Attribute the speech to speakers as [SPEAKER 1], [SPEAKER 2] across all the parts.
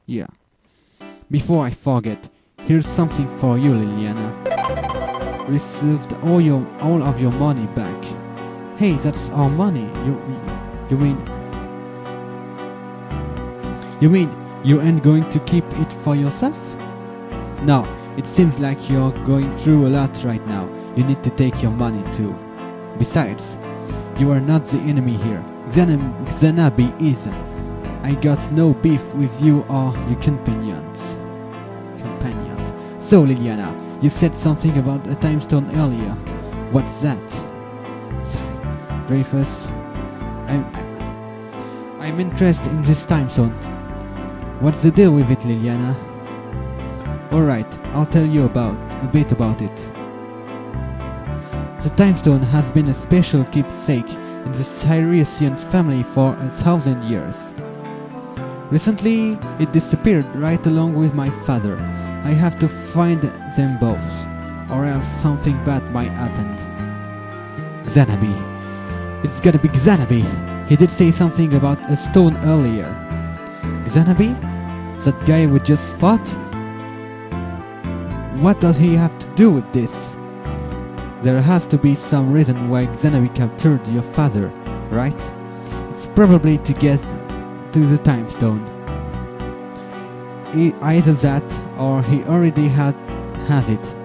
[SPEAKER 1] Yeah. Before I forget, here's something for you, Liliana. Received all of your money back. Hey, that's our money. You mean you ain't going to keep it for yourself? No, it seems like you're going through a lot right now. You need to take your money too. Besides, you are not the enemy here. Xanabie is. I got no beef with you or your companions. So, Liliana, you said something about a time stone earlier. What's that? Dreyfus, I'm interested in this time stone. What's the deal with it, Liliana? Alright, I'll tell you a bit about it. The time stone has been a special keepsake in the Syresian family for 1,000 years. Recently, it disappeared right along with my father. I have to find them both, or else something bad might happen. Xanabie. It's gotta be Xanabie. He did say something about a stone earlier. Xanabie? That guy we just fought? What does he have to do with this? There has to be some reason why Xanabie captured your father, right? It's probably to get to the time stone. Either that, or he already has it,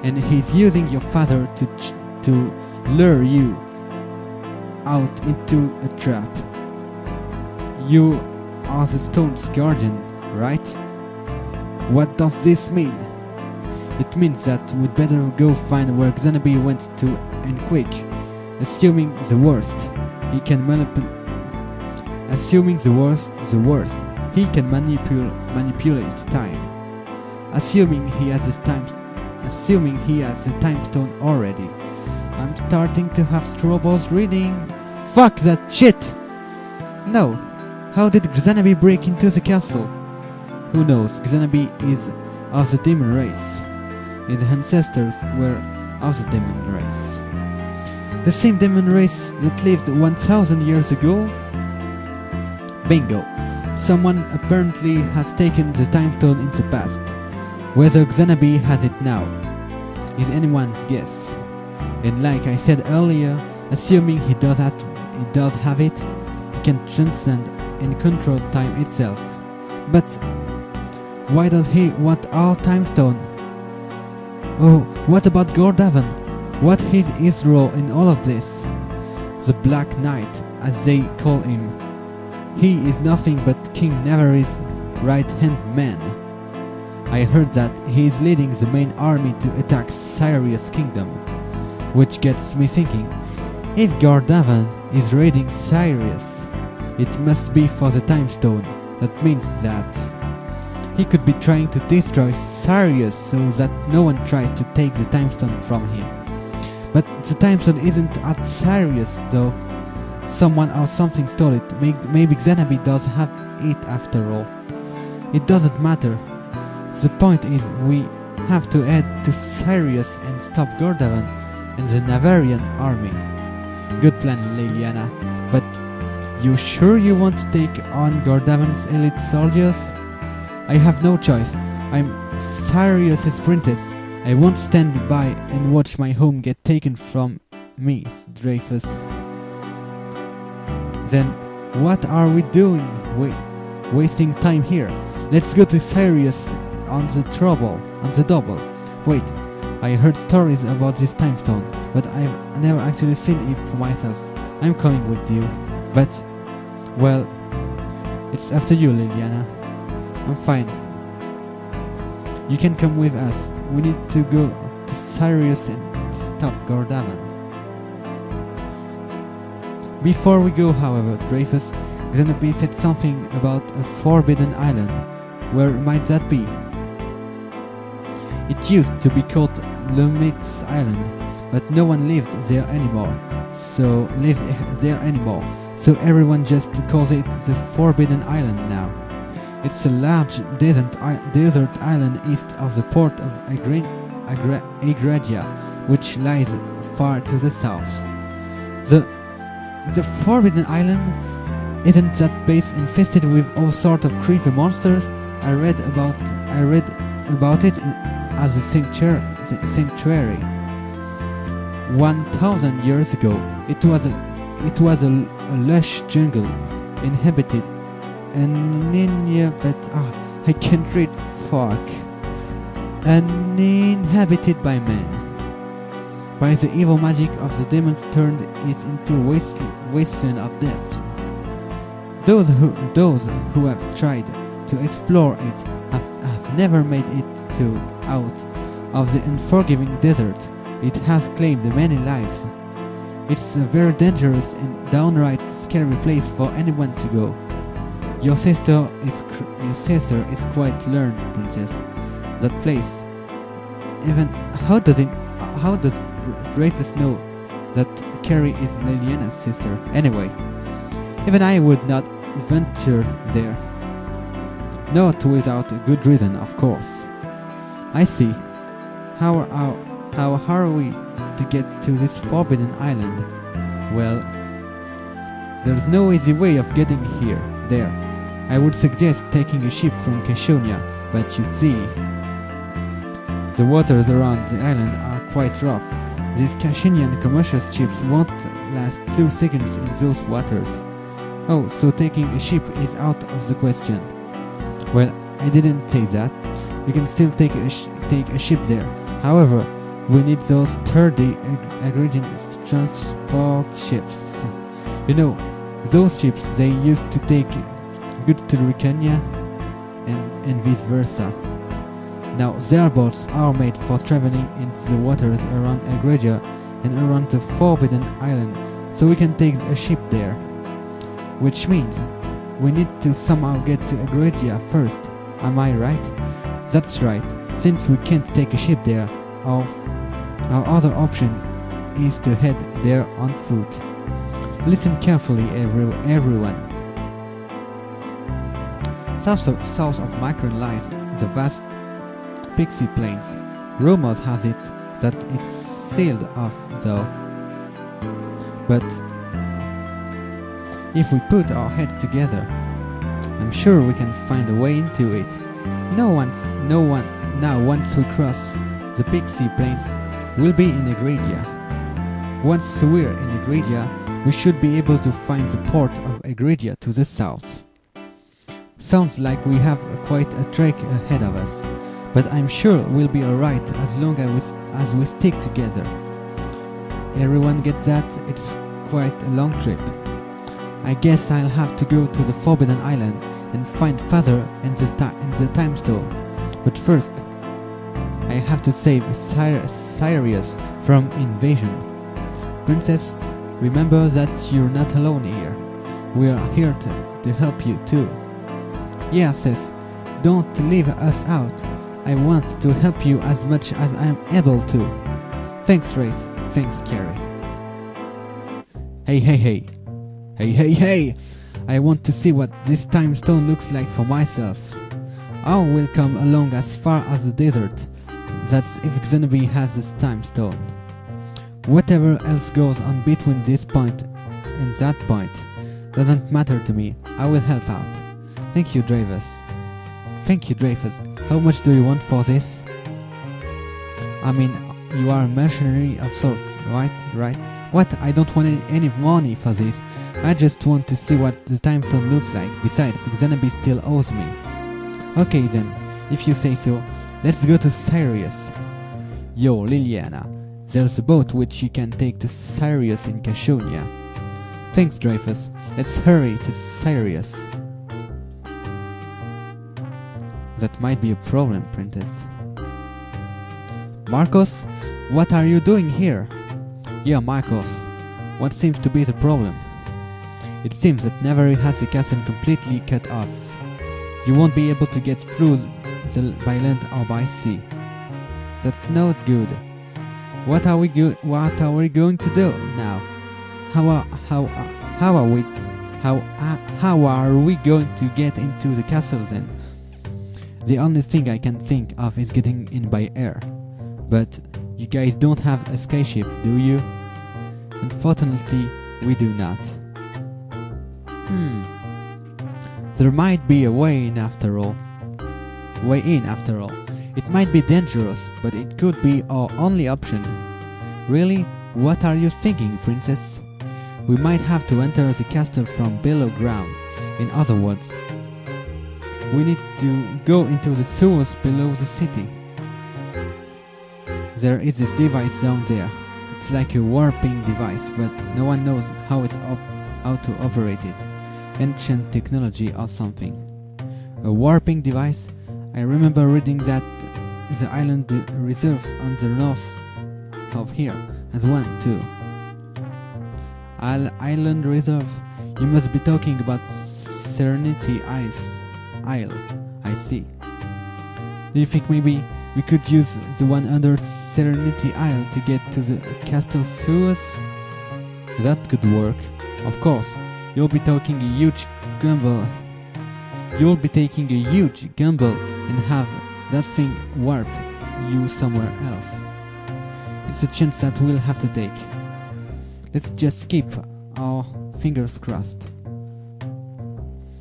[SPEAKER 1] and he's using your father to lure you out into a trap. You are the stone's guardian, right? What does this mean? It means that we'd better go find where Xanabie went to, and quick. Assuming the worst, he can Assuming the worst, he can manipulate time. Assuming he has the time stone already. I'm starting to have troubles reading. Fuck that shit! No. How did Xanabie break into the castle? Who knows? Xanabie is of the demon race. His ancestors were of the demon race. The same demon race that lived 1,000 years ago? Bingo. Someone apparently has taken the time stone in the past. Whether Xanabie has it now is anyone's guess. And like I said earlier, assuming he does have it, he can transcend and control time itself. But why does he want our time stone? Oh, what about Gordavan? What is his role in all of this? The Black Knight, as they call him. He is nothing but King Navary's right-hand man. I heard that he is leading the main army to attack Sirius Kingdom, which gets me thinking, if Gordavan is raiding Sirius, it must be for the time stone. That means that he could be trying to destroy Sirius so that no one tries to take the time stone from him. But the time stone isn't at Sirius though. Someone or something stole it. Maybe Xanabie does have it after all. It doesn't matter. The point is we have to head to Sirius and stop Gordavan and the Navarian army. Good plan, Liliana. But you sure you want to take on Gordavan's elite soldiers? I have no choice. I'm Sirius's princess. I won't stand by and watch my home get taken from me, Dreyfus. Then what are we doing? Wasting time here. Let's go to Sirius on the double. Wait, I heard stories about this time stone, but I've never actually seen it for myself. I'm coming with you, but, well, it's up to you, Liliana. I'm fine. You can come with us. We need to go to Sirius and stop Gordavan. Before we go, however, Dreyfus, Xanabie said something about a forbidden island. Where might that be? It used to be called Lumix Island, but no one lived there anymore. So everyone just calls it the Forbidden Island now. It's a large desert island east of the port of Agradia, which lies far to the south. The Forbidden Island? Isn't that place infested with all sorts of creepy monsters? I read about it as a sanctuary. 1,000 years ago, it was a lush jungle inhabited I can't read. Fuck. Uninhabited by men. By the evil magic of the demons turned it into wasteland of death. Those who have tried to explore it have never made it out of the unforgiving desert. It has claimed many lives. It's a very dangerous and downright scary place for anyone to go. Your sister is quite learned, princess. That place. Even how does Dreyfus know that Carrie is Liliana's sister? Anyway, even I would not venture there. Not without a good reason, of course. I see. How are we to get to this forbidden island? Well, there's no easy way of getting there. I would suggest taking a ship from Cashonia, but you see, the waters around the island are quite rough. These Cashonian commercial ships won't last 2 seconds in those waters. Oh, so taking a ship is out of the question. Well, I didn't say that. You can still take a ship there. However, we need those sturdy agrarian transport ships. You know, those ships they used to take goods to Ricania and vice versa. Now their boats are made for traveling in the waters around Agradia and around the Forbidden Island, so we can take a ship there. Which means we need to somehow get to Agradia first. Am I right? That's right. Since we can't take a ship there, our other option is to head there on foot. Listen carefully, everyone. South of Micron lies the vast Pixie Plains. Rumors has it that it's sealed off though. But if we put our heads together, I'm sure we can find a way into it. Once we cross the Pixie Plains, we'll be in Agradia. Once we're in Agradia, we should be able to find the port of Agradia to the south. Sounds like we have quite a trek ahead of us, but I'm sure we'll be alright as long as we stick together. Everyone get that? It's quite a long trip. I guess I'll have to go to the Forbidden Island and find Father and the Time Stone. But first, I have to save Sirius from invasion. Princess, remember that you're not alone here. We are here to help you too. Yeah, sis, don't leave us out. I want to help you as much as I am able to. Thanks, Race. Thanks, Carrie. Hey. I want to see what this time stone looks like for myself. I will come along as far as the desert. That's if Xanabie has this time stone. Whatever else goes on between this point and that point doesn't matter to me. I will help out. Thank you, Dreyfus. How much do you want for this? I mean, you are a mercenary of sorts, right? What? I don't want any money for this. I just want to see what the time stone looks like. Besides, Xanabie still owes me. Okay then, if you say so, let's go to Sirius. Yo, Liliana, there's a boat which you can take to Sirius in Cashonia. Thanks, Dreyfus. Let's hurry to Sirius. That might be a problem, Princess. Marcos, what are you doing here? Yeah, Marcos, what seems to be the problem? It seems that Navarre has the castle completely cut off. You won't be able to get through by land or by sea. That's not good. What are we going to do now? How are we going to get into the castle then? The only thing I can think of is getting in by air. But you guys don't have a skyship, do you? Unfortunately, we do not. There might be a way in after all. way in after all. It might be dangerous, but it could be our only option. Really? What are you thinking, princess? We might have to enter the castle from below ground. In other words, we need to go into the sewers below the city. There is this device down there. It's like a warping device, but no one knows how to operate it. Ancient technology or something. A warping device? I remember reading that the island reserve on the north of here has one too. Island reserve? You must be talking about Serenity Isle. I see. Do you think maybe we could use the one under Serenity Isle to get to the castle sewers? That could work. Of course, you'll be taking a huge gamble. You'll be taking a huge gamble and have that thing warp you somewhere else. It's a chance that we'll have to take. Let's just keep our fingers crossed.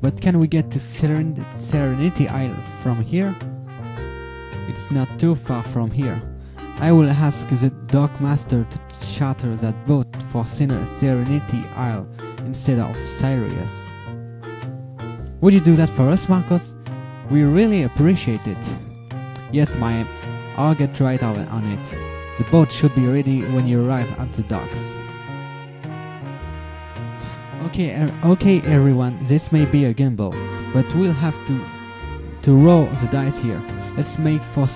[SPEAKER 1] But can we get to Serenity Isle from here? It's not too far from here. I will ask the dockmaster to charter that boat for Serenity Isle instead of Sirius. Would you do that for us, Marcos? We really appreciate it. Yes, ma'am. I'll get right on it. The boat should be ready when you arrive at the docks. Okay, everyone. This may be a gamble, but we'll have to roll the dice here. Let's make for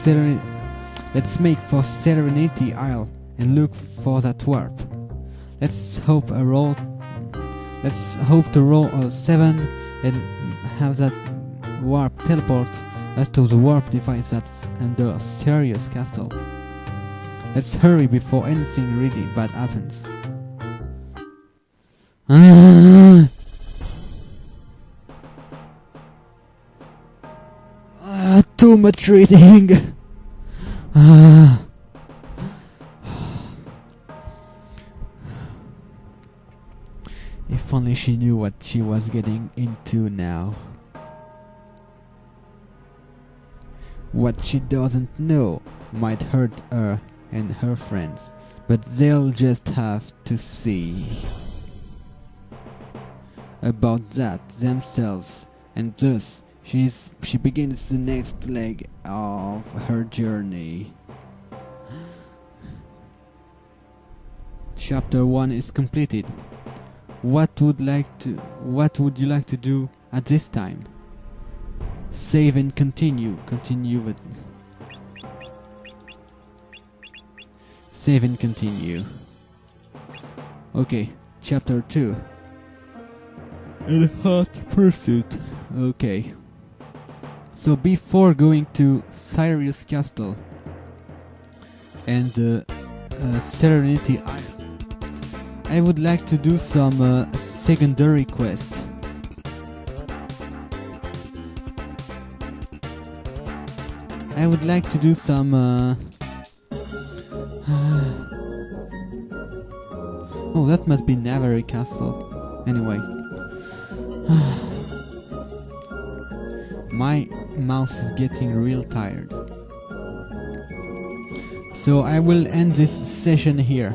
[SPEAKER 1] Serenity Isle and look for that warp. Let's hope to roll a 7 and have that warp teleport us to the warp device that's under Sirius Castle. Let's hurry before anything really bad happens. Too much reading. If only she knew what she was getting into now. What she doesn't know might hurt her and her friends, but they'll just have to see about that themselves, and thus she begins the next leg of her journey. Chapter 1 is completed. What would you like to do at this time? Save and continue. Save and continue. Okay, chapter 2. In hot pursuit. Okay. So before going to Sirius Castle and Serenity Isle, I would like to do some secondary quest. I would like to do some oh, that must be Navarre Castle. Anyway. My mouse is getting real tired. So I will end this session here,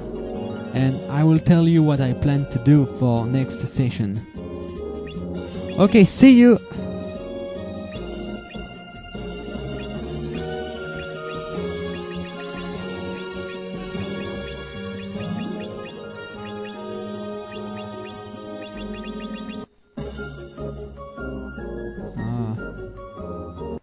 [SPEAKER 1] and I will tell you what I plan to do for next session. Okay, see you!